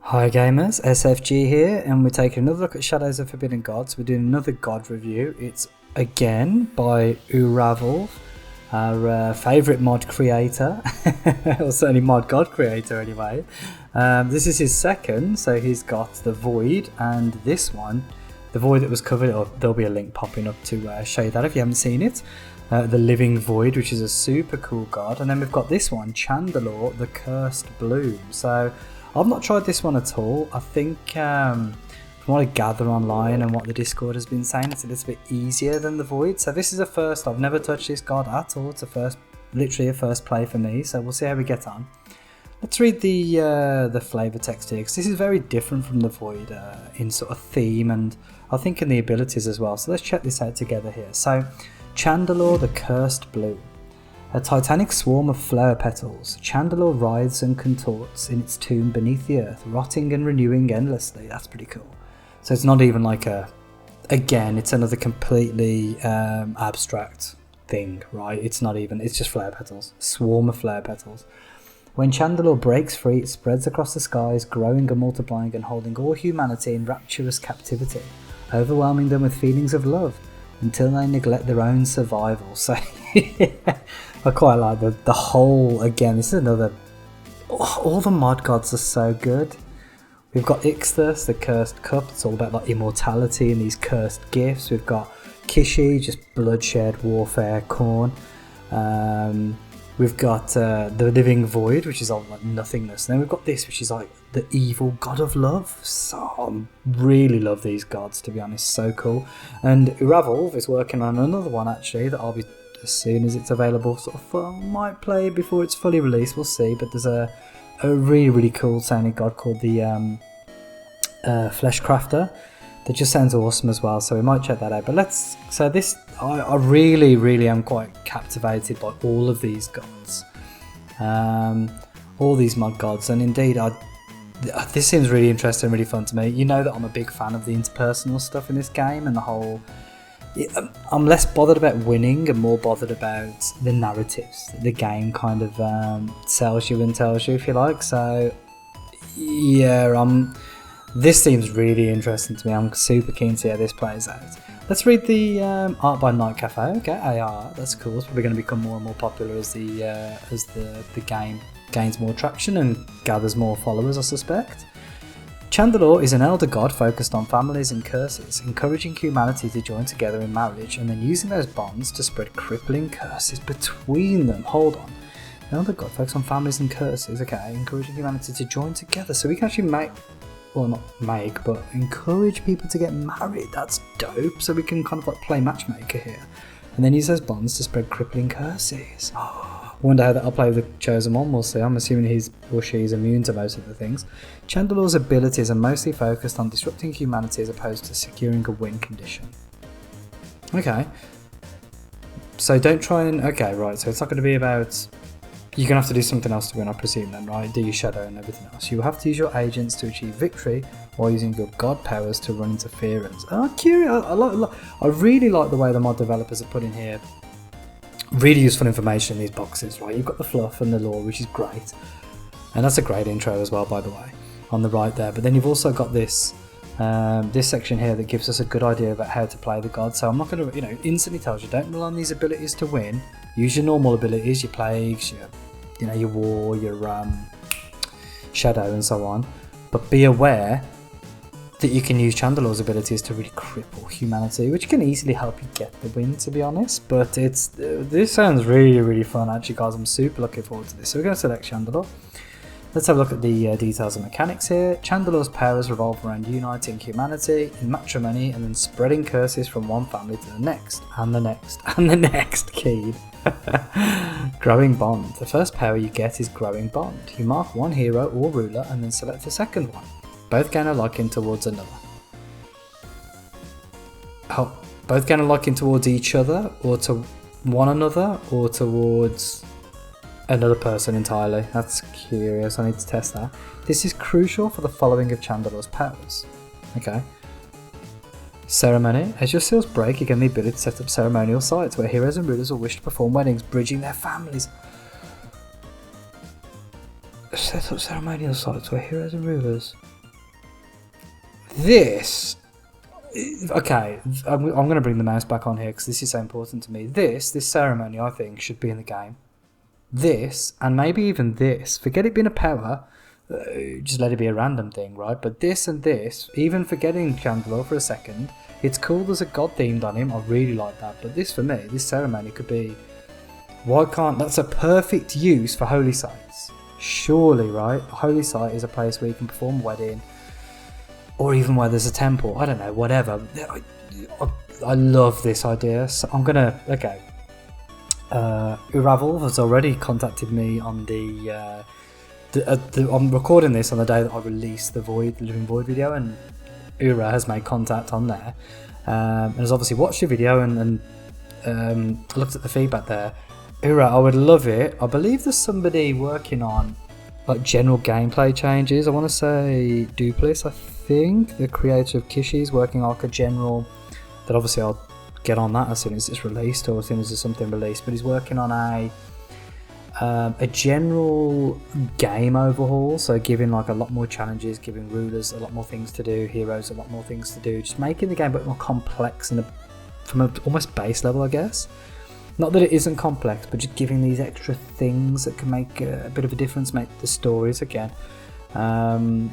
Hi gamers, SFG here, and we're taking another look at Shadows of Forbidden Gods. We're doing another god review. It's again by Uravel, our favourite mod creator, or certainly mod god creator anyway. This is his second, so he's got the Void and this one, the Void that was covered, or there'll be a link popping up to show you that if you haven't seen it. The Living Void, which is a super cool god, and then we've got this one, Chandalor, the Cursed Bloom. So I've not tried this one at all. I think from what I gather online and what the Discord has been saying, it's a little bit easier than the Void. So this is a first. I've never touched this god at all. It's a first, literally a first play for me. So we'll see how we get on. Let's read the flavour text here, because this is very different from the Void in sort of theme and I think in the abilities as well. So let's check this out together here. So Chandalor, the Cursed Bloom. A titanic swarm of flower petals, Chandalor writhes and contorts in its tomb beneath the earth, rotting and renewing endlessly. That's pretty cool. So it's not even like again, it's another completely abstract thing, right? It's not even, it's just flower petals. A swarm of flower petals. When Chandalor breaks free, it spreads across the skies, growing and multiplying and holding all humanity in rapturous captivity, overwhelming them with feelings of love, until they neglect their own survival. So I quite like the whole, again, this is another, all the mod gods are so good. We've got Ixthus, the Cursed Cup, it's all about like immortality and these cursed gifts. We've got Kishi, just bloodshed, warfare, Khorne. We've got the Living Void, which is all like nothingness. And then we've got this, which is like the evil god of love. So I really love these gods, to be honest, so cool. And Uravel is working on another one actually that I'll be, as soon as it's available, sort of might play before it's fully released, we'll see. But there's a really cool sounding god called the Flesh Crafter that just sounds awesome as well, so we might check that out. But let's, so this, I really am quite captivated by all of these gods, all these mod gods, and indeed this seems really interesting, really fun to me. You know that I'm a big fan of the interpersonal stuff in this game, and the whole, I'm less bothered about winning and more bothered about the narratives the game kind of sells you and tells you, if you like. So yeah, this seems really interesting to me. I'm super keen to see how this plays out. Let's read the art by Night Cafe. Okay, AR, that's cool. It's probably going to become more and more popular as the game gains more traction and gathers more followers, I suspect. Chandalor is an elder god focused on families and curses, encouraging humanity to join together in marriage and then using those bonds to spread crippling curses between them. Hold on. An elder god focused on families and curses, okay, encouraging humanity to join together. So we can actually but encourage people to get married. That's dope. So we can kind of like play matchmaker here. And then use those bonds to spread crippling curses. I wonder how that'll play with the chosen one, we'll see. I'm assuming he's or she's immune to most of the things. Chandalor's abilities are mostly focused on disrupting humanity as opposed to securing a win condition. Okay. So don't try and, okay, right, so it's not going to be about, you're going to have to do something else to win, I presume then, right? Do your shadow and everything else. You have to use your agents to achieve victory while using your god powers to run interference. Oh, curious. I really like the way the mod developers have put in here really useful information in these boxes, right? You've got the fluff and the lore, which is great. And that's a great intro as well, by the way, on the right there. But then you've also got this this section here that gives us a good idea about how to play the god. So I'm not going to, instantly tells you, don't rely on these abilities to win. Use your normal abilities, your plagues, your war, your shadow and so on. But be aware that you can use Chandalor's abilities to really cripple humanity, which can easily help you get the win, to be honest. But this sounds really fun actually, guys. I'm super looking forward to this. So we're going to select Chandalor. Let's have a look at the details and mechanics here. Chandalor's powers revolve around uniting humanity in matrimony and then spreading curses from one family to the next, and the next, and the next. Keyed. Growing Bond. The first power you get is Growing Bond. You mark one hero or ruler and then select the second one. Both gain a liking towards another. Oh, both gain a liking towards each other, or to one another, or towards another person entirely. That's curious, I need to test that. This is crucial for the following of Chandalor's powers. Okay. Ceremony. As your seals break, you gain the ability to set up ceremonial sites where heroes and rulers will wish to perform weddings, bridging their families. Set up ceremonial sites where heroes and rulers This, okay, I'm going to bring the mouse back on here because this is so important to me. This ceremony, I think, should be in the game. This, and maybe even this, forget it being a power, just let it be a random thing, right? But this and this, even forgetting Chandalor for a second, it's cool there's a god themed on him, I really like that. But this, for me, this ceremony could be, why can't, that's a perfect use for holy sites. Surely, right? A holy site is a place where you can perform a wedding, or even where there's a temple, I don't know, whatever. I love this idea, so I'm gonna, okay. Uravel has already contacted me on I'm recording this on the day that I released the Living Void video, and Ura has made contact on there, and has obviously watched the video and looked at the feedback there. Ura, I would love it. I believe there's somebody working on like general gameplay changes. I want to say Duplis, I think, the creator of Kishi's working on like a general, that obviously I'll get on that as soon as it's released, or as soon as there's something released, but he's working on a general game overhaul, so giving like a lot more challenges, giving rulers a lot more things to do, heroes a lot more things to do, just making the game a bit more complex and from an almost base level, I guess. Not that it isn't complex, but just giving these extra things that can make a bit of a difference, make the stories again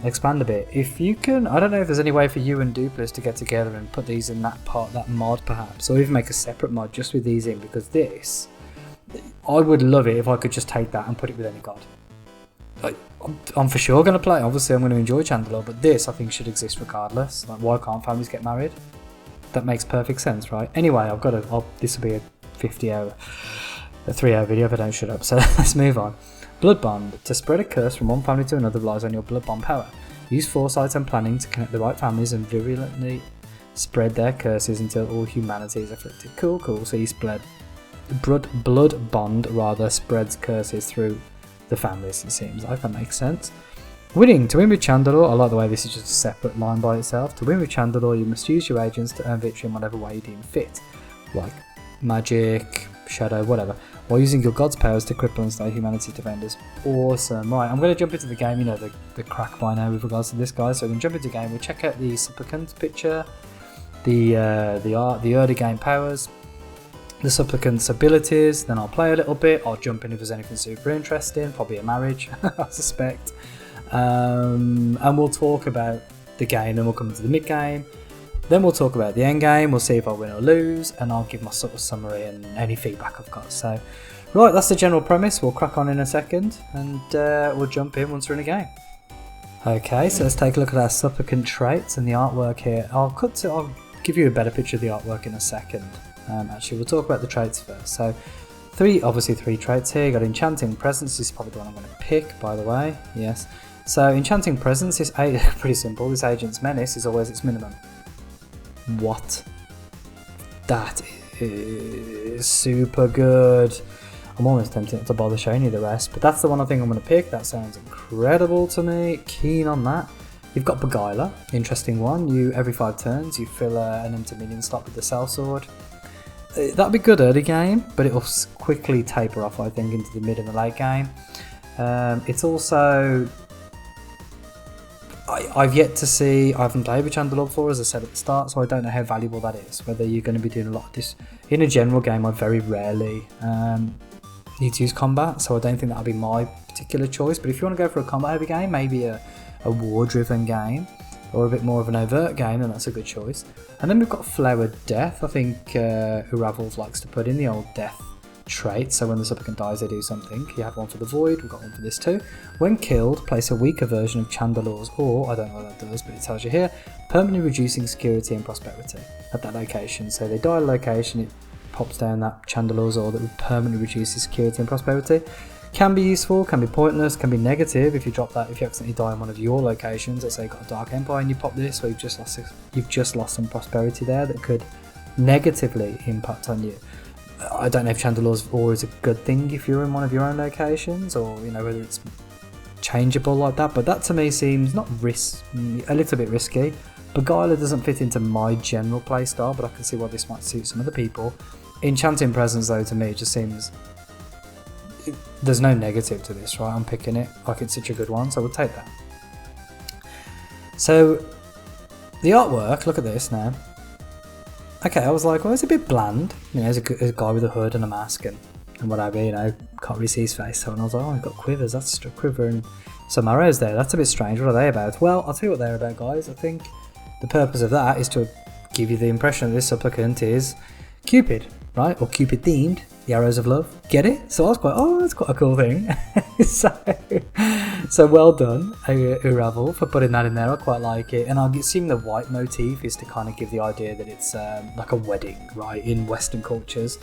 expand a bit. If you can, I don't know if there's any way for you and Duplis to get together and put these in that mod perhaps, or even make a separate mod just with these in, because this, I would love it if I could just take that and put it with any god. I'm for sure going to play, obviously I'm going to enjoy Chandalor, but this I think should exist regardless. Like, why can't families get married? That makes perfect sense, right? Anyway, this will be a 3-hour video if I don't shut up, so let's move on. Blood Bond. To spread a curse from one family to another relies on your Blood Bond power. Use foresight and planning to connect the right families and virulently spread their curses until all humanity is afflicted. Cool. So you spread Blood Bond rather spreads curses through the families, it seems like. That makes sense. Winning. To win with Chandalor, I like the way this is just a separate line by itself. To win with Chandalor, you must use your agents to earn victory in whatever way you deem fit, like magic, shadow, whatever, while using your god's powers to cripple and slay humanity's defenders. Awesome. Right, I'm going to jump into the game. You know the crack by now with regards to this guy, so we can jump into the game. We'll check out the Supplicant picture, the art, the early game powers, the Supplicant's abilities, then I'll play a little bit, I'll jump in if there's anything super interesting, probably a marriage, I suspect, and we'll talk about the game, then we'll come into the mid game, then we'll talk about the end game, we'll see if I win or lose, and I'll give my sort of summary and any feedback I've got. So, right, that's the general premise. We'll crack on in a second, and we'll jump in once we're in a game. Okay, so let's take a look at our Supplicant Traits and the artwork here. I'll give you a better picture of the artwork in a second. Actually, we'll talk about the traits first. So, obviously three traits here. You got Enchanting Presence. This is probably the one I'm going to pick, by the way. Yes. So, Enchanting Presence is pretty simple. This agent's menace is always its minimum. What? That is super good. I'm almost tempted not to bother showing you the rest, but that's the one I think I'm going to pick. That sounds incredible to me. Keen on that. You've got Beguiler, interesting one. Every 5 turns you fill an empty minion slot with the Cell Sword. That'd be good early game, but it'll quickly taper off, I think, into the mid and the late game. It's also, I've yet to see, I haven't played with Chandalor before, as I said at the start, so I don't know how valuable that is. Whether you're going to be doing a lot of this in a general game, I very rarely need to use combat, so I don't think that'll be my particular choice. But if you want to go for a combat heavy game, maybe a war-driven game, or a bit more of an overt game, then that's a good choice. And then we've got Flowered Death. I think Uravel likes to put in the old death trait, so when the Supplicant dies they do something. You have one for the Void, we've got one for this too. When killed, place a weaker version of Chandalor's, or, I don't know what that does, but it tells you here, permanently reducing security and prosperity at that location. So they die at a location, it pops down that Chandalor's Or that would permanently reduce the security and prosperity. Can be useful, can be pointless, can be negative if you drop that, if you accidentally die on one of your locations. Let's say you've got a Dark Empire and you pop this, or you've just lost some prosperity there that could negatively impact on you. I don't know if Chandalor's Or is a good thing if you're in one of your own locations, or whether it's changeable like that, but that to me seems a little bit risky. Beguiler doesn't fit into my general playstyle, but I can see why this might suit some other people. Enchanting Presence though, to me, just seems, there's no negative to this, right? I'm picking it, like it's such a good one, so we'll take that. So The artwork, look at this now. Okay, I was like, well, it's a bit bland. You know, there's a guy with a hood and a mask and whatever, you know, can't really see his face. So, and I was like, oh, he's got quivers, that's a quiver and some arrows there. That's a bit strange. What are they about? Well, I'll tell you what they're about, guys. I think the purpose of that is to give you the impression that this supplicant is Cupid, right? Or Cupid themed, the arrows of love. Get it? So I was quite, oh, that's quite a cool thing. so well done, Uravel, for putting that in there. I quite like it. And I'm assuming the white motif is to kind of give the idea that it's like a wedding, right? In Western cultures.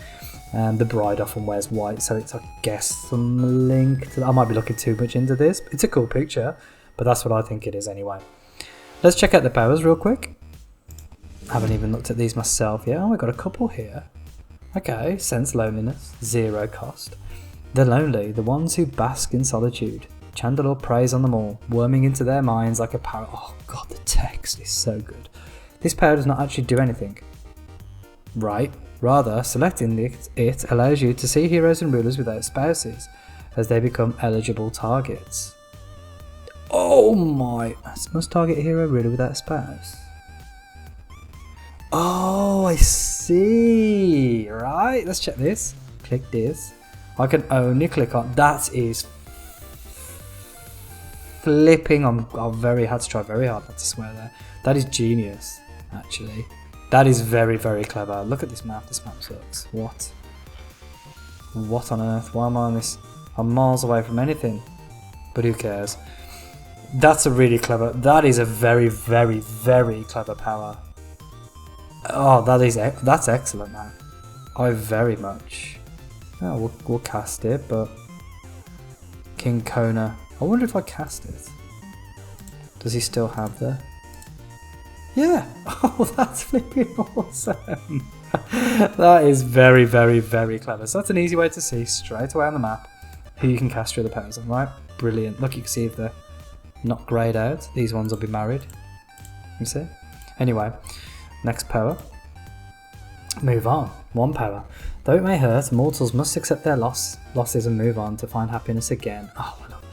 The bride often wears white, so it's, I guess, some link to that. I might be looking too much into this. It's a cool picture, but that's what I think it is anyway. Let's check out the powers real quick. Haven't even looked at these myself yet. Oh, we've got a couple here. Okay, sense loneliness, 0 cost. The lonely, the ones who bask in solitude. Chandalor preys on them all, worming into their minds like a parrot. Oh god, the text is so good. This power does not actually do anything. Right. Rather, selecting it allows you to see heroes and rulers without spouses, as they become eligible targets. Oh my! Must target a hero ruler without a spouse. Oh, I see! Right, let's check this. Click this. I can only click on... That is flipping. I've had to try very hard not to swear there. That is genius, actually. That is very, very clever. Look at this map. This map sucks. What? What on earth? Why am I on this? I'm miles away from anything. But who cares? That's a really clever... That is a very, very, very clever power. Oh, that's excellent, man. I very much... Oh, we'll cast it, but... King Kona. I wonder if I cast it. Does he still have the... Yeah! Oh, that's flipping awesome! That is very, very, very clever. So that's an easy way to see straight away on the map who you can cast through the powers on, right? Brilliant. Look, you can see if they're not greyed out. These ones will be married. You see? Anyway, next power. Move on. 1 power. Though it may hurt, mortals must accept their losses and move on to find happiness again. Oh my god.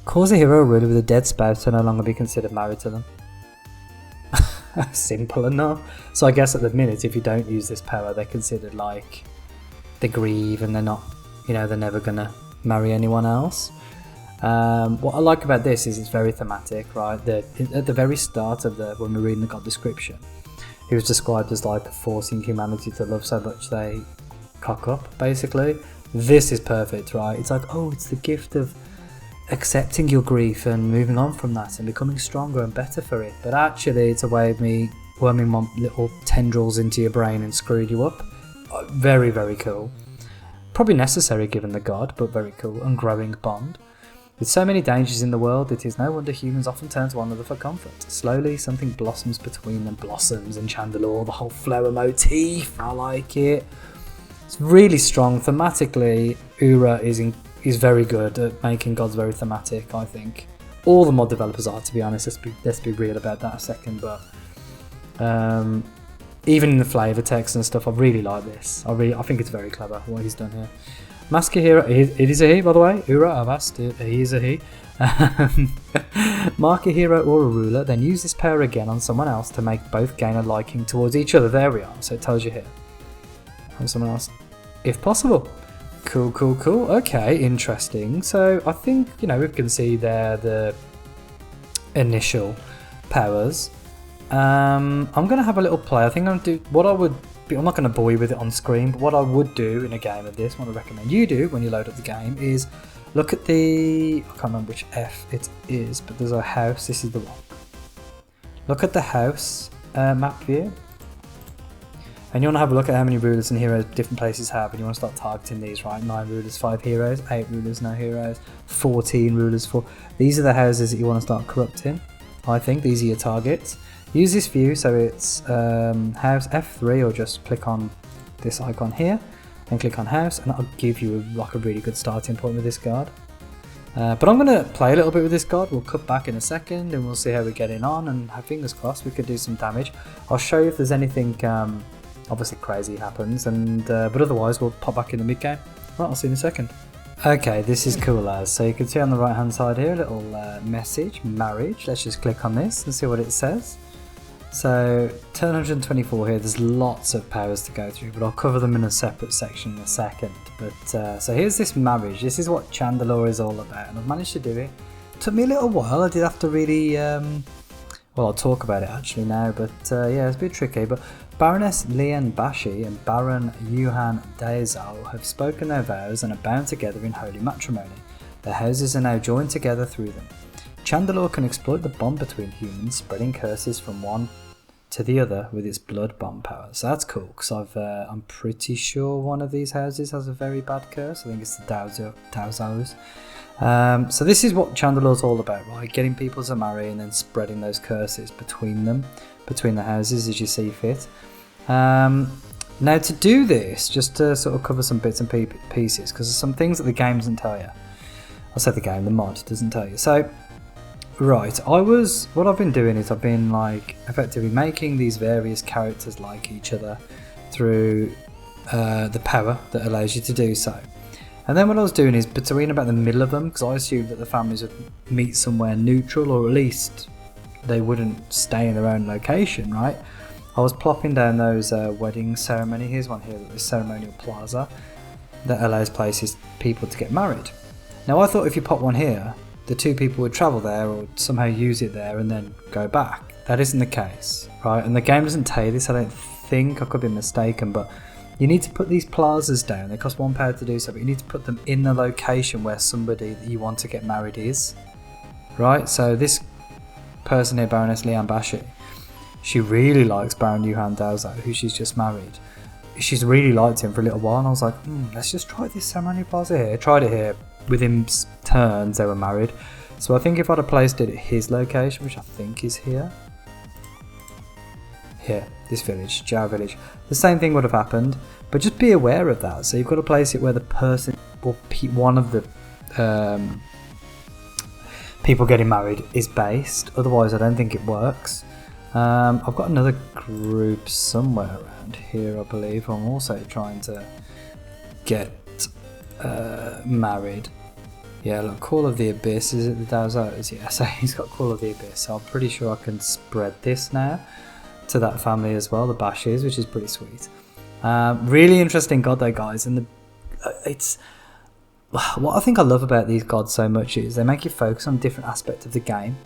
Cause a hero or ruler with a dead spouse to no longer be considered married to them. Simple enough. So I guess at the minute, if you don't use this power, they're considered like they grieve and they're not, you know, they're never gonna marry anyone else. What I like about this is it's very thematic, right? At the very start of when we're reading the god description, he was described as like forcing humanity to love so much they cock up, basically. This is perfect, right? It's like, oh, it's the gift of accepting your grief and moving on from that and becoming stronger and better for it. But actually, it's a way of me worming my little tendrils into your brain and screwing you up. Very, very cool. Probably necessary given the god, but very cool. And growing bond. With so many dangers in the world, it is no wonder humans often turn to one another for comfort. Slowly, something blossoms between them. Blossoms and Chandalor, the whole flower motif. I like it. It's really strong. Thematically, Ura is very good at making gods very thematic, I think. All the mod developers are, to be honest. Let's be real about that a second. But even in the flavour text and stuff, I really like this. I think it's very clever what he's done here. Mask a hero. It is a he, by the way. Ura, I've asked it. He is a he. Mark a hero or a ruler, then use this power again on someone else to make both gain a liking towards each other. There we are. So it tells you here. On someone else, if possible. Cool, cool, cool. Okay, interesting. So I think, you know, we can see there the initial powers. I'm going to have a little play. I think I'm going to do what I would be. I'm not going to bore you with it on screen, but what I would do in a game of this, what I recommend you do when you load up the game is look at I can't remember which F it is, but there's a house. This is the one. Look at the house map view. And you want to have a look at how many rulers and heroes different places have, and you want to start targeting these, right? 9 rulers, 5 heroes, 8 rulers, no heroes, 14 rulers, 4. These are the houses that you want to start corrupting. I think these are your targets. Use this view, so it's house F3, or just click on this icon here and click on house, and that'll give you a really good starting point with this guard. But I'm going to play a little bit with this guard. We'll cut back in a second and we'll see how we're getting on, and fingers crossed we could do some damage. I'll show you if there's anything obviously crazy happens, and but otherwise we'll pop back in the mid game. Right, I'll see you in a second. Okay, this is cool as. So you can see on the right hand side here a little message, marriage. Let's just click on this and see what it says. So turn 124 here, there's lots of powers to go through, but I'll cover them in a separate section in a second. But so here's this marriage. This is what Chandalor is all about, and I've managed to do it. Took me a little while. I did have to really well, I'll talk about it actually now, but yeah, it's a bit tricky. But Baroness Lian Bashi and Baron Yuhan Daezal have spoken their vows and are bound together in holy matrimony. Their houses are now joined together through them. Chandalor can exploit the bond between humans, spreading curses from one to the other with its blood bomb power. So that's cool, because I'm pretty sure one of these houses has a very bad curse. I think it's the Daozals. So this is what Chandalor's all about, right? Getting people to marry and then spreading those curses between them, between the houses as you see fit. Now to do this, just to sort of cover some bits and pieces, because there's some things that the game doesn't tell you. I said the game, the mod doesn't tell you. So, right, what I've been doing is I've been like effectively making these various characters like each other through the power that allows you to do so. And then what I was doing is between about the middle of them, because I assumed that the families would meet somewhere neutral, or at least they wouldn't stay in their own location, right? I was plopping down those wedding ceremony. Here's one here, the ceremonial plaza that allows people to get married. Now I thought if you pop one here, the two people would travel there or somehow use it there and then go back. That isn't the case, right? And the game doesn't tell you this, I don't think. I could be mistaken, but you need to put these plazas down. They cost 1 power to do so, but you need to put them in the location where somebody that you want to get married is. Right? So this person here, Baroness Lian Bashi, she really likes Baron Yuhan Daozao, who she's just married. She's really liked him for a little while, and I was like, let's just try this ceremonial plaza here. Tried it here. Within turns, they were married. So I think if I'd have placed it at his location, which I think is here, this village, Jiao village, the same thing would have happened, but just be aware of that. So you've got to place it where the person, or one of the people getting married is based, otherwise I don't think it works. I've got another group somewhere around here, I believe. I'm also trying to get married. Yeah, look, Call of the Abyss, is it the Daozos? Yeah, so he's got Call of the Abyss, so I'm pretty sure I can spread this now to that family as well, the Bashis, which is pretty sweet. Really interesting god though, guys, and it's what I think I love about these gods so much is they make you focus on a different aspect of the game,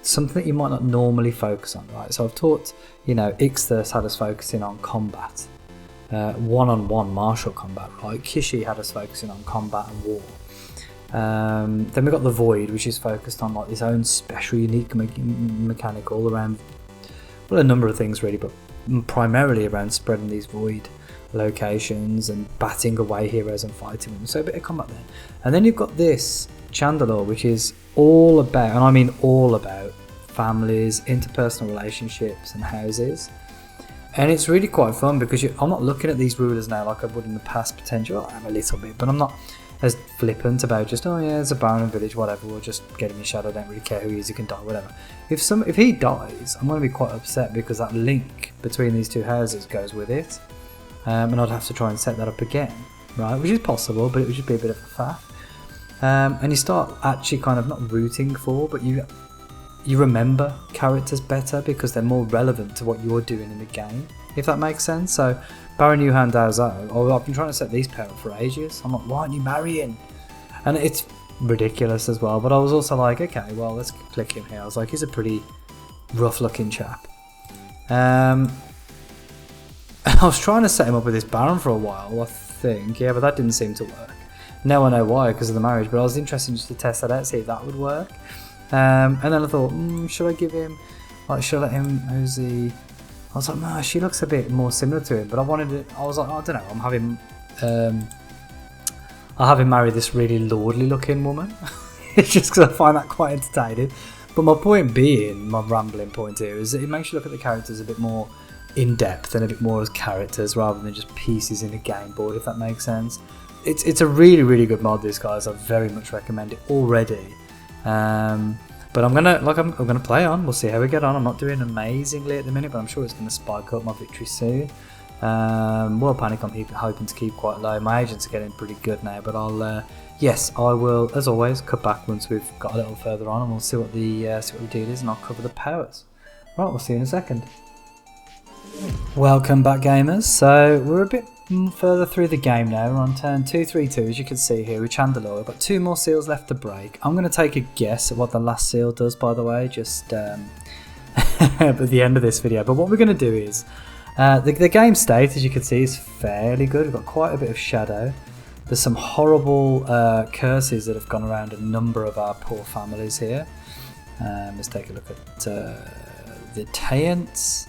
something that you might not normally focus on, right? So I've taught, Ixthus had us focusing on combat, one-on-one martial combat, right? Kishi had us focusing on combat and war. Then we got the Void, which is focused on like its own special, unique mechanic all around, well, a number of things really, but primarily around spreading these void locations and batting away heroes and fighting them. So a bit of combat there. And then you've got this Chandalor, which is all about, and I mean all about, families, interpersonal relationships and houses. And it's really quite fun because I'm not looking at these rulers now like I would in the past potentially. Well, I am a little bit, but I'm not as flippant about just, oh yeah, it's a baron village, whatever, we'll just get him in shadow, don't really care who he is, he can die, whatever. If he dies, I'm going to be quite upset because that link between these two houses goes with it, and I'd have to try and set that up again, right, which is possible, but it would just be a bit of a faff. And you start actually kind of not rooting for, but you remember characters better because they're more relevant to what you're doing in the game, if that makes sense. So Baron Yuhan Daozao, I've been trying to set these pair up for ages. I'm like, why aren't you marrying? And it's ridiculous as well, but I was also like, okay, well, let's click him here. I was like, he's a pretty rough looking chap. I was trying to set him up with this Baron for a while, I think, yeah, but that didn't seem to work. Now I know why, because of the marriage, but I was interested just to test that out, see if that would work. And then I thought, should I give him, like, should I let him, who's the, I was like, no, she looks a bit more similar to him, but I was like, I don't know, I'll have him marry this really lordly looking woman. It's just because I find that quite entertaining. But my point being, my rambling point here, is that it makes you look at the characters a bit more in depth and a bit more as characters rather than just pieces in a game board, if that makes sense. It's a really, really good mod, this, guys. I very much recommend it already. But I'm gonna play on. We'll see how we get on. I'm not doing amazingly at the minute, but I'm sure it's gonna spike up my victory soon. World Panic I'm hoping to keep quite low. My agents are getting pretty good now, but yes, I will, as always, cut back once we've got a little further on, and we'll see what the deal is, and I'll cover the powers. Right, we'll see you in a second. Welcome back, gamers. So we're a bit further through the game now. We're on turn 232, as you can see here with Chandalor. We've got 2 more seals left to break. I'm going to take a guess at what the last seal does, by the way, just at the end of this video. But what we're going to do is, the game state, as you can see, is fairly good. We've got quite a bit of shadow. There's some horrible curses that have gone around a number of our poor families here. Let's take a look at the Taents.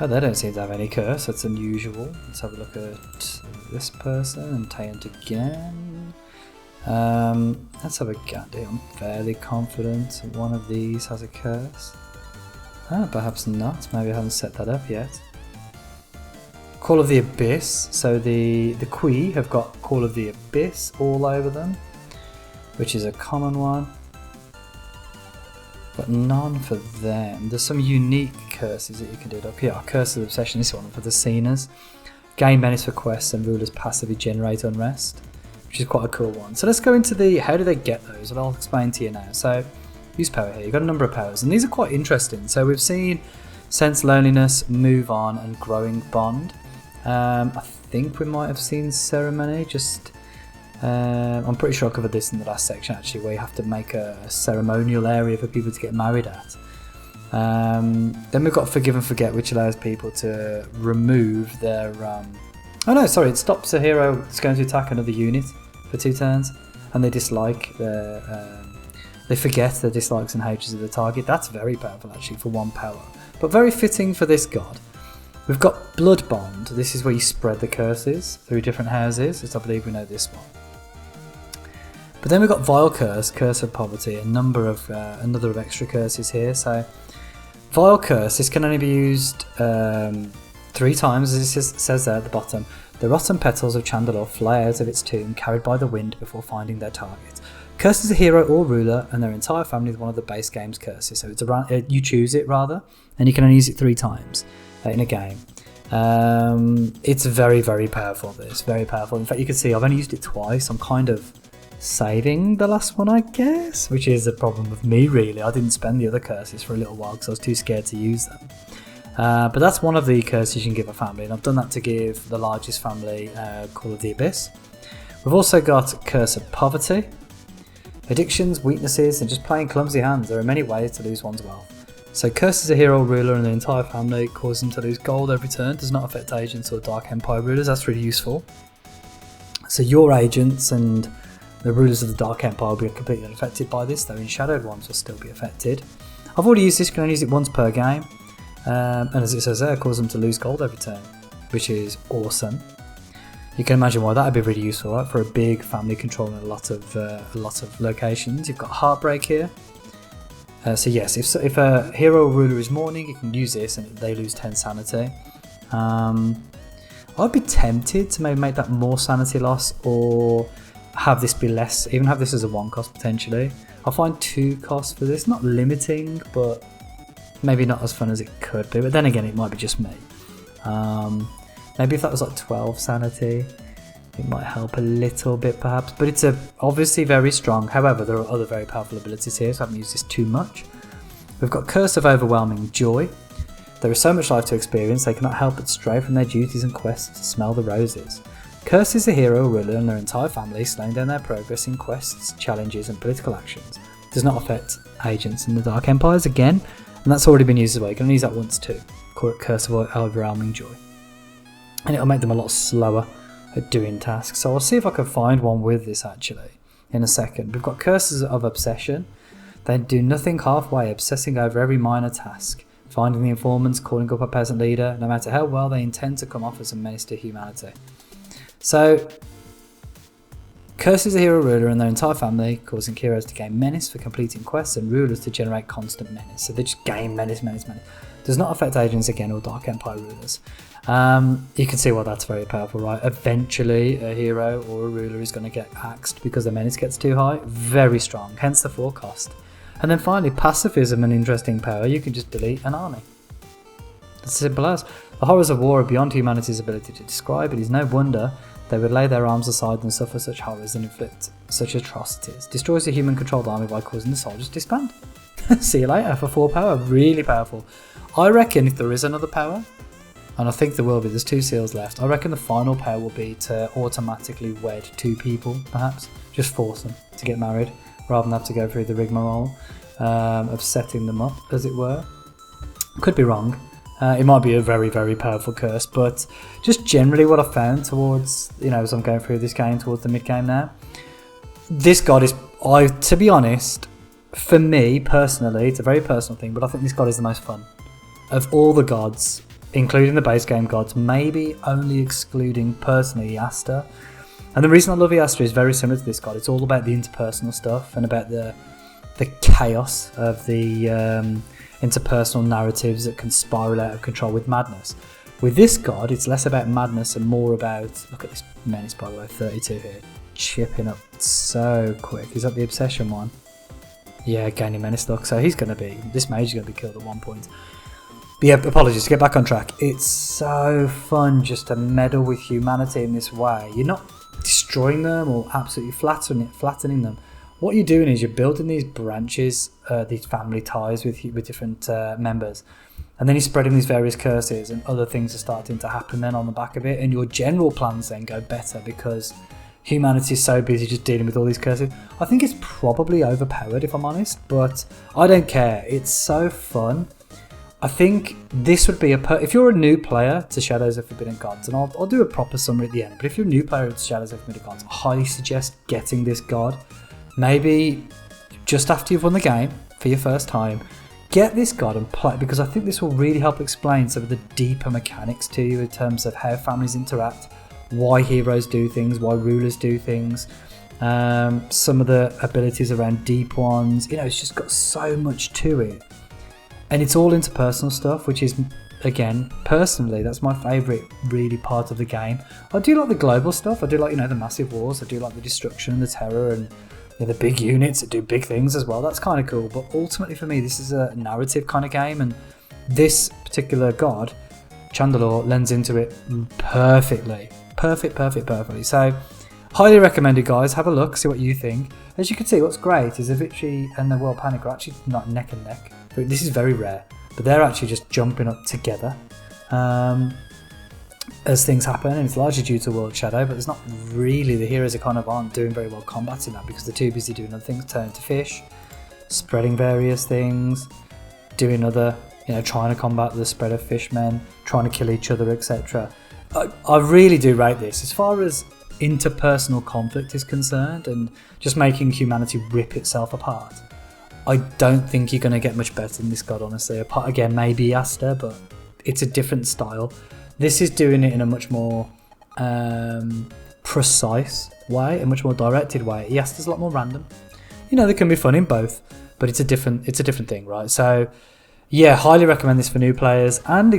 Oh, they don't seem to have any curse. That's unusual. Let's have a look at this person and Taint again. Let's have a gander. I'm fairly confident one of these has a curse. Perhaps not. Maybe I haven't set that up yet. Call of the Abyss. So the Kui have got Call of the Abyss all over them, which is a common one. But none for them. There's some unique curses that you can do up here. Curse of Obsession, this one for the Cenas. Gain menace for quests and rulers passively generate unrest, which is quite a cool one. So let's go into the how do they get those, and I'll explain to you now. So use power here. You've got a number of powers, and these are quite interesting. So we've seen Sense Loneliness, Move On, and Growing Bond. I think we might have seen Ceremony, just I'm pretty sure I covered this in the last section actually, where you have to make a ceremonial area for people to get married at. Then we've got Forgive and Forget, which allows people to remove their oh no, sorry, it stops a hero that's going to attack another unit for 2 turns, and they dislike their they forget their dislikes and hatreds of the target. That's very powerful actually for 1 power, but very fitting for this god. We've got Blood Bond. This is where you spread the curses through different houses, as I believe we know this one. But then we've got Vile Curse, Curse of Poverty, another of extra curses here. So Vile Curse, this can only be used 3 times, as it says there at the bottom. The rotten petals of Chandalor fly out of its tomb, carried by the wind before finding their target. Curses a hero or ruler and their entire family with one of the base game's curses. So it's you choose it rather, and you can only use it 3 times in a game. It's very, very powerful. This very powerful. In fact, you can see I've only used it twice. I'm kind of saving the last one, I guess, which is a problem with me really. I didn't spend the other curses for a little while because I was too scared to use them. But that's one of the curses you can give a family, and I've done that to give the largest family Call of the Abyss. We've also got Curse of Poverty, addictions, weaknesses, and just playing clumsy hands. There are many ways to lose one's wealth. So curses a hero, ruler, and the entire family, cause them to lose gold every turn. Does not affect agents or Dark Empire rulers. That's really useful. So your agents and the rulers of the Dark Empire will be completely unaffected by this, though Enshadowed ones will still be affected. I've already used this, you can only use it once per game. And as it says there, cause them to lose gold every turn, which is awesome. You can imagine why that would be really useful, right? For a big family controlling a lot of locations. You've got Heartbreak here. So yes, if a hero or ruler is mourning, you can use this and they lose 10 sanity. I'd be tempted to maybe make that more sanity loss, or have this be less, even have this as a 1 cost potentially. I'll find 2 costs for this, not limiting, but maybe not as fun as it could be. But then again, it might be just me. Maybe if that was like 12 sanity, it might help a little bit perhaps, but it's obviously very strong. However, there are other very powerful abilities here, so I haven't used this too much. We've got Curse of Overwhelming Joy. There is so much life to experience, they cannot help but stray from their duties and quests to smell the roses. Curses a hero or ruler and their entire family, slowing down their progress in quests, challenges, and political actions. Does not affect agents in the Dark Empires again, and that's already been used as well. You can only use that once too. Curse of Overwhelming Joy. And it'll make them a lot slower at doing tasks. So I'll see if I can find one with this actually in a second. We've got Curses of Obsession. They do nothing halfway, obsessing over every minor task, finding the informants, calling up a peasant leader, no matter how well they intend to come off as a menace to humanity. So curses a hero ruler and their entire family, causing heroes to gain menace for completing quests and rulers to generate constant menace. So they just gain menace. Does not affect agents again or Dark Empire rulers. You can see why that's very powerful, right? Eventually a hero or a ruler is going to get axed because the menace gets too high. Very strong, hence the 4 cost. And then finally, pacifism, an interesting power. You can just delete an army. It's as simple as. The horrors of war are beyond humanity's ability to describe. It is no wonder they would lay their arms aside and suffer such horrors and inflict such atrocities. Destroys a human-controlled army by causing the soldiers to disband. See you later for 4 power. Really powerful. I reckon if there is another power, and I think there will be, there's 2 seals left, I reckon the final power will be to automatically wed 2 people, perhaps. Just force them to get married, rather than have to go through the rigmarole of setting them up, as it were. Could be wrong. It might be a very, very powerful curse, but just generally what I found towards, as I'm going through this game, towards the mid-game now, this god is, to be honest, for me, personally, it's a very personal thing, but I think this god is the most fun. Of all the gods, including the base game gods, maybe only excluding, personally, Asta. And the reason I love Asta is very similar to this god. It's all about the interpersonal stuff and about the chaos of the interpersonal narratives that can spiral out of control with madness. With this god, it's less about madness and more about, look at this menace, by the way, 32 here, chipping up so quick. Is that the obsession one? Yeah, gaining menace luck. So this mage is going to be killed at one point. But yeah, apologies, to get back on track. It's so fun just to meddle with humanity in this way. You're not destroying them or absolutely flattening them. What you're doing is you're building these branches, these family ties with different members. And then you're spreading these various curses and other things are starting to happen then on the back of it. And your general plans then go better because humanity is so busy just dealing with all these curses. I think it's probably overpowered, if I'm honest, but I don't care. It's so fun. I think this would be if you're a new player to Shadows of Forbidden Gods, and I'll do a proper summary at the end, but if you're a new player to Shadows of Forbidden Gods, I highly suggest getting this god. Maybe just after you've won the game for your first time, get this god and play, because I think this will really help explain some of the deeper mechanics to you in terms of how families interact, why heroes do things, why rulers do things, some of the abilities around deep ones. It's just got so much to it. And it's all interpersonal stuff, which is, again, personally, that's my favourite really part of the game. I do like the global stuff. I do like, the massive wars. I do like the destruction and the terror and the big units that do big things as well. That's kind of cool. But ultimately for me, this is a narrative kind of game. And this particular god, Chandalor, lends into it perfectly. Perfectly. So, highly recommended, guys. Have a look, see what you think. As you can see, what's great is the Victory and the World Panic are actually not neck and neck. This is very rare, but they're actually just jumping up together as things happen, and it's largely due to World Shadow, but there's not really, the heroes aren't doing very well combating that because they're too busy doing other things, turning to fish, spreading various things, doing other, trying to combat the spread of fishmen, trying to kill each other, etc. I really do rate this as far as interpersonal conflict is concerned and just making humanity rip itself apart. I don't think you're going to get much better than this god, honestly. Apart, again, maybe Asta, but it's a different style. This is doing it in a much more precise way, a much more directed way. Asta's a lot more random. There can be fun in both, but it's a different thing, right? So, yeah, highly recommend this for new players. And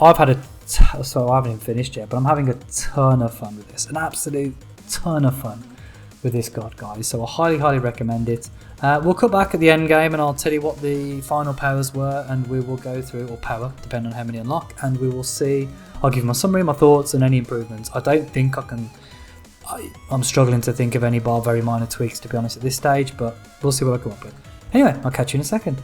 I've had so I haven't even finished yet, but I'm having a ton of fun with this, an absolute ton of fun with this god, guys. So I highly recommend it. We'll cut back at the end game and I'll tell you what the final powers were, and we will go through, or power, depending on how many unlock, and we will see. I'll give my summary, my thoughts, and any improvements. I don't think I can. I'm struggling to think of any very minor tweaks, to be honest, at this stage, but we'll see what I come up with. Anyway, I'll catch you in a second.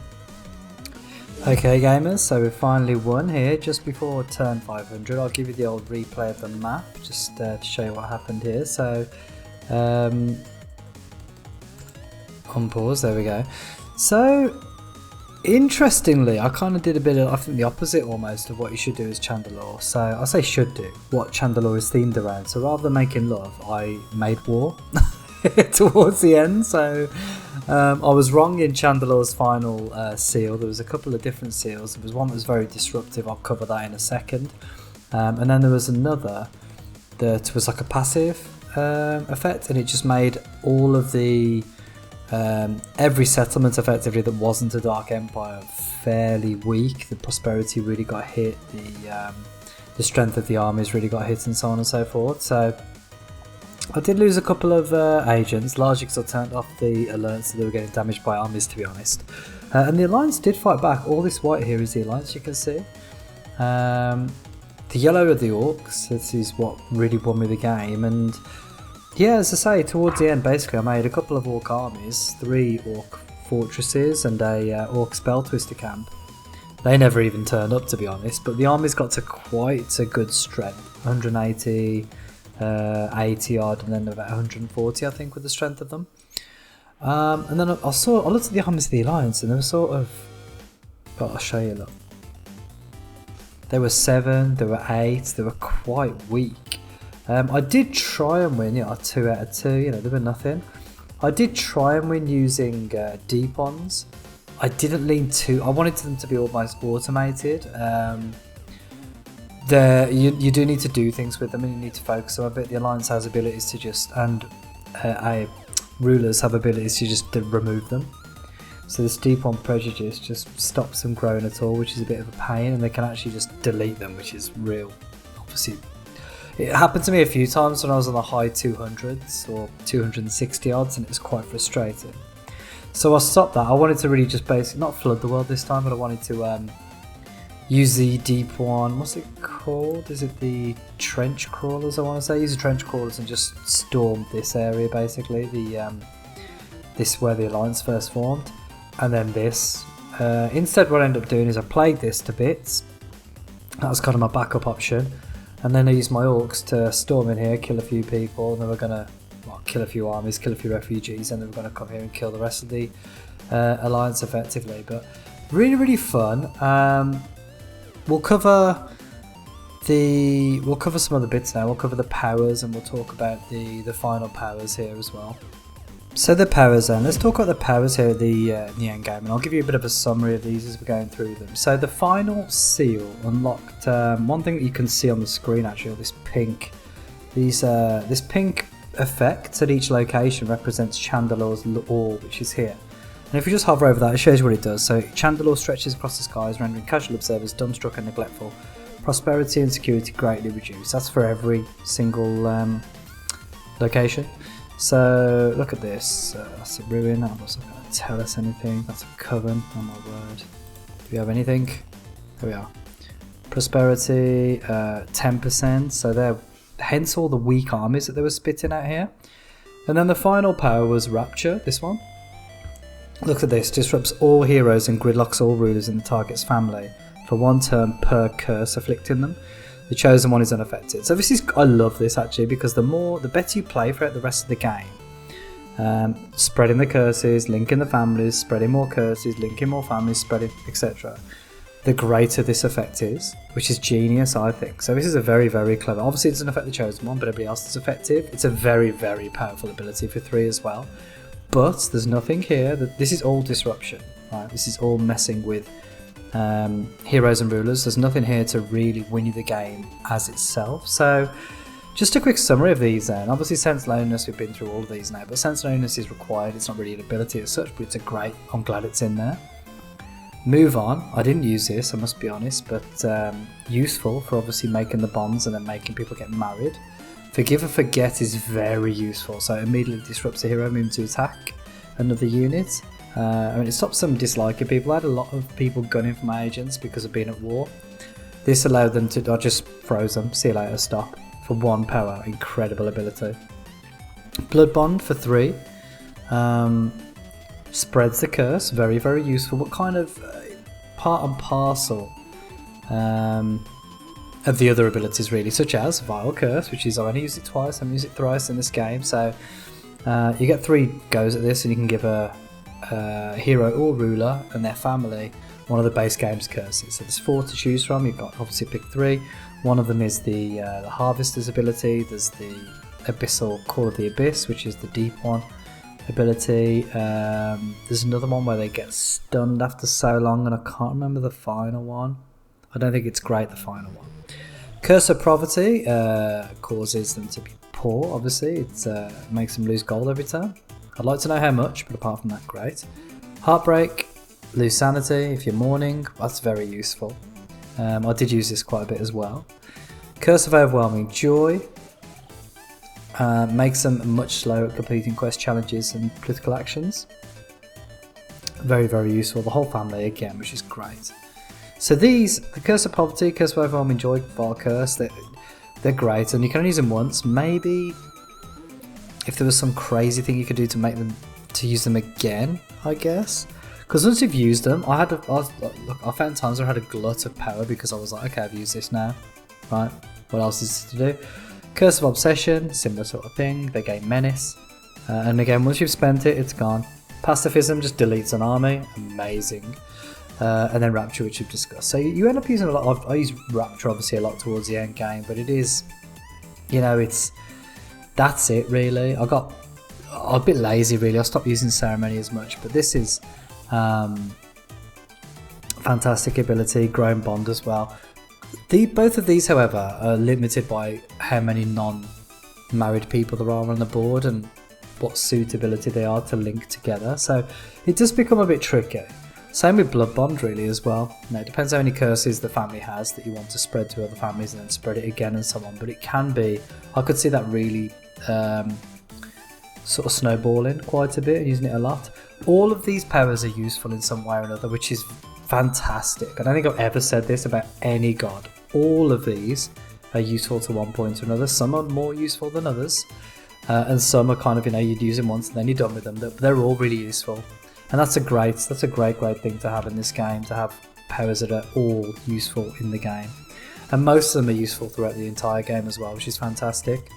Okay, gamers, so we've finally won here just before turn 500. I'll give you the old replay of the map just to show you what happened here. So, on pause, there we go. So, interestingly, I kind of did a bit of, I think, the opposite almost of what you should do as Chandalor. So, I say should do, what Chandalor is themed around. So, rather than making love, I made war towards the end. So, I was wrong in Chandalor's final seal. There was a couple of different seals. There was one that was very disruptive. I'll cover that in a second. And then there was another that was like a passive effect, and it just made all of the every settlement effectively that wasn't a Dark Empire fairly weak. The prosperity really got hit, the strength of the armies really got hit, and so on and so forth. So I did lose a couple of agents, largely because I turned off the alerts so they were getting damaged by armies, to be honest. And the Alliance did fight back. All this white here is the Alliance, you can see. The yellow are the Orcs. This is what really won me the game. And yeah, as I say, towards the end, basically, I made a couple of Orc armies, 3 Orc fortresses and a orc spell twister camp. They never even turned up, to be honest, but the army's got to quite a good strength. 180, 80 odd, and then about 140, I think, with the strength of them. And then I looked at the armies of the Alliance, and they were sort of... Well, I'll show you, look. There were 7, there were 8, they were quite weak. I did try and win, 2 out of 2, they were nothing. I did try and win using deep ones. I didn't lean too... I wanted them to be almost automated. You do need to do things with them, and you need to focus on a bit. The Alliance has abilities to just... and rulers have abilities to just remove them. So this deep on prejudice just stops them growing at all, which is a bit of a pain, and they can actually just delete them, which is real. Obviously, it happened to me a few times when I was on the high 200s or 260 odds, and it was quite frustrating. So I stopped that. I wanted to really just basically not flood the world this time, but I wanted to use the deep one. What's it called? Is it the trench crawlers? I want to say use the trench crawlers and just storm this area basically. This where the Alliance first formed. And then this. Instead what I ended up doing is I played this to bits. That was kind of my backup option. And then I used my orcs to storm in here, kill a few people, and then we're going to kill a few armies, kill a few refugees, and then we're going to come here and kill the rest of the Alliance effectively. But really, really fun. We'll cover some other bits now. We'll cover the powers, and we'll talk about the final powers here as well. So the powers then, let's talk about the powers here in the end game, and I'll give you a bit of a summary of these as we're going through them. So the final seal unlocked one thing that you can see on the screen actually, this pink effect at each location represents Chandalor's orb, which is here. And if you just hover over that, it shows you what it does. So Chandalor stretches across the skies, rendering casual observers dumbstruck and neglectful. Prosperity and security greatly reduced. That's for every single location. So look at this. That's a ruin. That was not going to tell us anything. That's a coven. Oh my word. Do we have anything? There we are. Prosperity 10%. So they're hence all the weak armies that they were spitting out here. And then the final power was Rapture. This one. Look at this. Disrupts all heroes and gridlocks all rulers in the target's family for 1 turn per curse afflicting them. The chosen one is unaffected. So this is, I love this actually, because the better you play throughout the rest of the game, spreading the curses, linking the families, spreading more curses, linking more families, spreading, etc., the greater this effect is, which is genius, I think. So this is a very, very clever. Obviously, it doesn't affect the chosen one, but everybody else is effective. It's a very, very powerful ability for 3 as well. But there's nothing here. This is all disruption. Right? This is all messing with heroes and rulers. There's nothing here to really win you the game as itself. So just a quick summary of these then. Obviously sense loneliness, we've been through all of these now, but sense loneliness is required. It's not really an ability as such, but it's a great, I'm glad it's in there. Move on, I didn't use this, I must be honest, but useful for obviously making the bonds and then making people get married. Forgive and forget is very useful, so it immediately disrupts a hero moving to attack another unit. It stops them disliking people. I had a lot of people gunning for my agents because of being at war. This allowed them to, I just froze them, see you later, stop, for 1 power, incredible ability. Blood Bond for 3, spreads the curse, very, very useful, but kind of part and parcel of the other abilities really, such as Vile Curse, which is, I only used it twice, I used it thrice in this game, so you get 3 goes at this, and you can give a hero or ruler and their family one of the base game's curses. So there's 4 to choose from. You've got obviously pick 3. One of them is the Harvester's ability. There's the Abyssal Call of the Abyss, which is the deep one ability. There's another one where they get stunned after so long, and I can't remember the final one. I don't think it's great, the final one. Curse of Poverty causes them to be poor, obviously. It makes them lose gold every turn. I'd like to know how much, but apart from that, great. Heartbreak, lose sanity if you're mourning. That's very useful. I did use this quite a bit as well. Curse of Overwhelming Joy makes them much slower at completing quest challenges and political actions. Very, very useful. The whole family again, which is great. So these, the Curse of Poverty, Curse of Overwhelming Joy, Vile Curse, they're great, and you can only use them once. Maybe if there was some crazy thing you could do to make them, to use them again, I guess. Because once you've used them, I found times where I had a glut of power because I was like, okay, I've used this now. Right, what else is to do? Curse of Obsession, similar sort of thing. They gain Menace. And again, once you've spent it, it's gone. Pacifism just deletes an army. Amazing. And then Rapture, which we've discussed. So you end up using a lot of... I use Rapture obviously a lot towards the end game, but it is... You know, it's... That's it, really. I'm a bit lazy, really. I stopped using Ceremony as much, but this is... fantastic ability, Growing Bond as well. Both of these, however, are limited by how many non-married people there are on the board and what suitability they are to link together. So it does become a bit tricky. Same with Blood Bond, really, as well. Now, it depends how many curses the family has that you want to spread to other families and then spread it again and so on. But it can be, I could see that really sort of snowballing quite a bit and using it a lot. All of these powers are useful in some way or another, which is fantastic. I don't think I've ever said this about any god. All of these are useful to one point or another. Some are more useful than others, and some are kind of, you know, you'd use them once and then you're done with them. They're all really useful, and that's a great thing to have in this game, to have powers that are all useful in the game, and most of them are useful throughout the entire game as well, which is fantastic.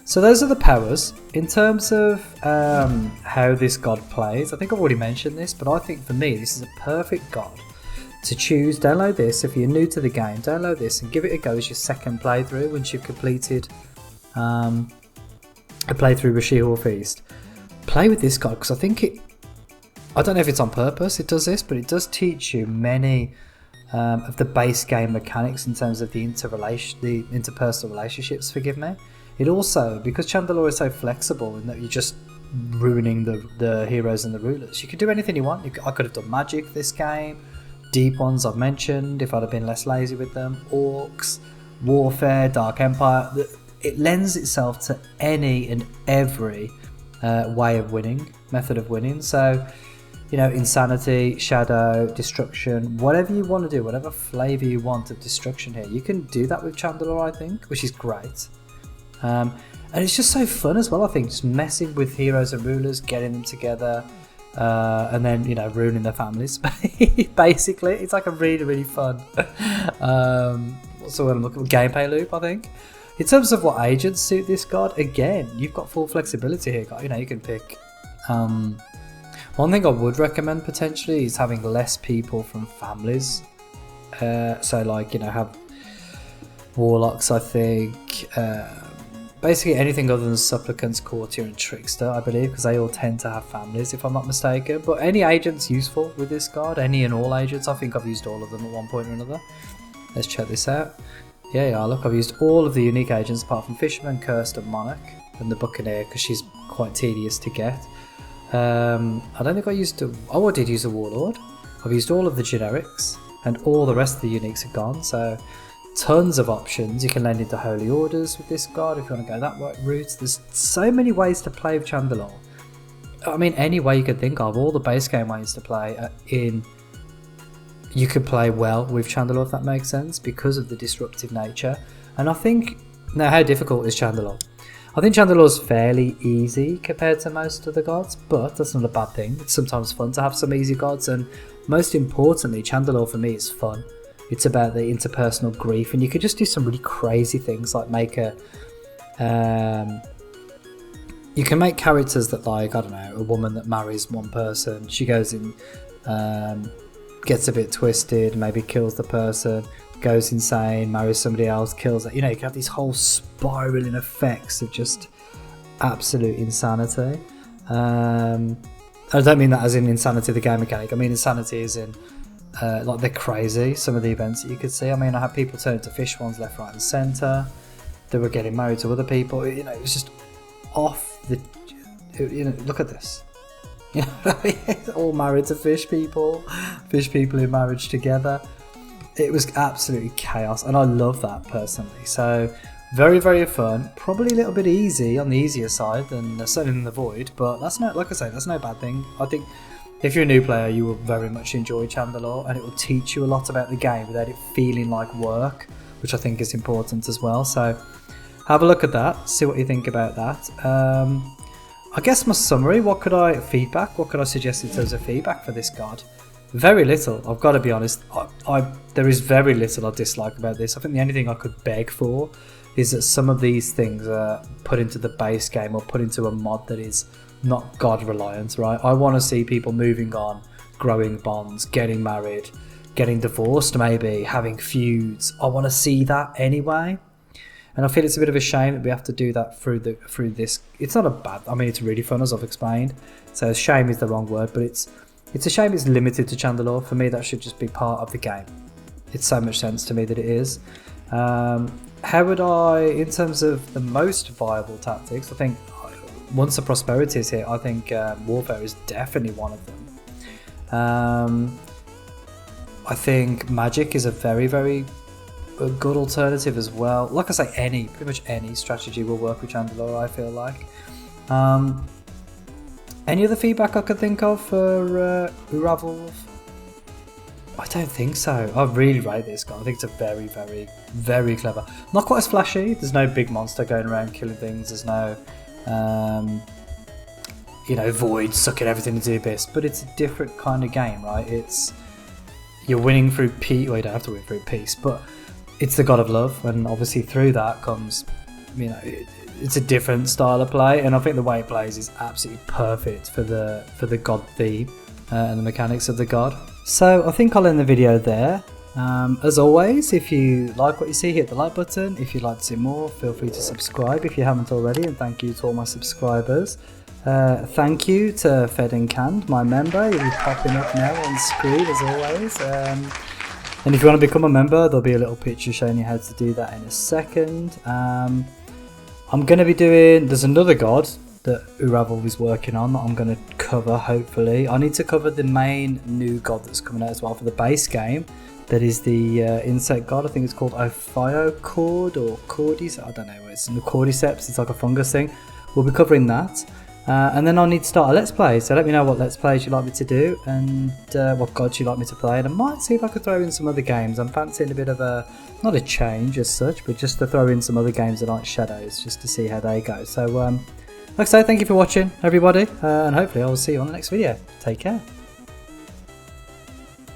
So those are the powers. In terms of how this god plays, I think I've already mentioned this, but I think for me this is a perfect god to choose. Download this if you're new to the game, download this and give it a go as your second playthrough once you've completed a playthrough with She-Hulk Feast. Play with this god because I think I don't know if it's on purpose it does this, but it does teach you many of the base game mechanics in terms of the interpersonal relationships, forgive me. It also, because Chandalor is so flexible in that you're just ruining the heroes and the rulers, you can do anything you want. I could have done magic this game, deep ones I've mentioned if I'd have been less lazy with them, orcs, warfare, Dark Empire. It lends itself to any and every way of winning, method of winning. So, you know, insanity, shadow, destruction, whatever you want to do, whatever flavour you want of destruction here, you can do that with Chandalor, I think, which is great. And it's just so fun as well, I think, just messing with heroes and rulers, getting them together, and then, you know, ruining their families. Basically, it's like a really, really fun what's the word I'm looking for? Gameplay loop, I think. In terms of what agents suit this god, again, you've got full flexibility here. You know, you can pick. One thing I would recommend potentially is having less people from families. So, like, you know, have warlocks, I think. Basically anything other than supplicants, courtier and trickster, I believe, because they all tend to have families if I'm not mistaken. But any agent's useful with this god, any and all agents. I think I've used all of them at one point or another. Let's check this out. Yeah, look, I've used all of the unique agents apart from Fisherman, Cursed and Monarch and the Buccaneer, because she's quite tedious to get. I don't think I used I did use a Warlord. I've used all of the generics and all the rest of the uniques are gone, so tons of options. You can lend into Holy Orders with this god if you want to go that route. There's so many ways to play with Chandalor. I mean, any way you could think of. All the base game ways to play you could play well with Chandalor, if that makes sense, because of the disruptive nature. And I think, now how difficult is Chandalor? I think Chandalor's fairly easy compared to most of the gods, but that's not a bad thing. It's sometimes fun to have some easy gods, and most importantly, Chandalor for me is fun. It's about the interpersonal grief, and you could just do some really crazy things, like make you can make characters that, like, I don't know, a woman that marries one person, she goes in, gets a bit twisted, maybe kills the person, goes insane, marries somebody else, kills it. You know, you can have these whole spiraling effects of just absolute insanity. I don't mean that as in insanity the game mechanic, I mean insanity as in like they're crazy, some of the events that you could see. I mean, I had people turn into fish ones left, right and centre. They were getting married to other people. You know, it was just off the... You know, look at this. You know, all married to fish people in marriage together. It was absolutely chaos, and I love that personally. So very, very fun. Probably a little bit easy, on the easier side than certainly in the Void, but that's not, like I say, that's no bad thing. I think if you're a new player, you will very much enjoy Chandalor, and it will teach you a lot about the game without it feeling like work, which I think is important as well. So have a look at that, see what you think about that. I guess my summary, what could I suggest in terms of feedback for this god? Very little, I've got to be honest. There is very little I dislike about this. I think the only thing I could beg for is that some of these things are put into the base game or put into a mod that is not god reliant, right? I want to see people moving on, growing bonds, getting married, getting divorced maybe, having feuds. I want to see that anyway. And I feel it's a bit of a shame that we have to do that through this. It's not a bad, I mean, it's really fun, as I've explained. So shame is the wrong word, but it's a shame it's limited to Chandalor. For me, that should just be part of the game. It's so much sense to me that it is. How would I, in terms of the most viable tactics, I think once the prosperity is here, I think warfare is definitely one of them. I think magic is a very, very good alternative as well. Like I say, pretty much any strategy will work with Chandalor, I feel like. Any other feedback I could think of for Uravel? I don't think so. I really rate this guy. I think it's a very, very, very clever. Not quite as flashy. There's no big monster going around killing things. There's no, void sucking everything into the abyss. But it's a different kind of game, right? You're winning through peace. Well, you don't have to win through peace, but it's the god of love, and obviously through that comes, it's a different style of play, and I think the way it plays is absolutely perfect for the god theme and the mechanics of the god. So I think I'll end the video there. As always, if you like what you see, hit the like button. If you'd like to see more, feel free to subscribe if you haven't already, and thank you to all my subscribers. Thank you to Fed and Canned, my member. You'll be popping up now on screen as always. And if you want to become a member, there'll be a little picture showing you how to do that in a second. I'm going to be there's another god that Uravel is working on that I'm going to cover, hopefully. I need to cover the main new god that's coming out as well for the base game. That is the insect god. I think it's called Ophiocord or Cordyceps. I don't know. It's the Cordyceps. It's like a fungus thing. We'll be covering that. And then I'll need to start a let's play. So let me know what let's plays you'd like me to do and what gods you'd like me to play. And I might see if I could throw in some other games. I'm fancying a bit of not a change as such, but just to throw in some other games that aren't Shadows, just to see how they go. So like I say, thank you for watching, everybody, and hopefully I will see you on the next video. Take care.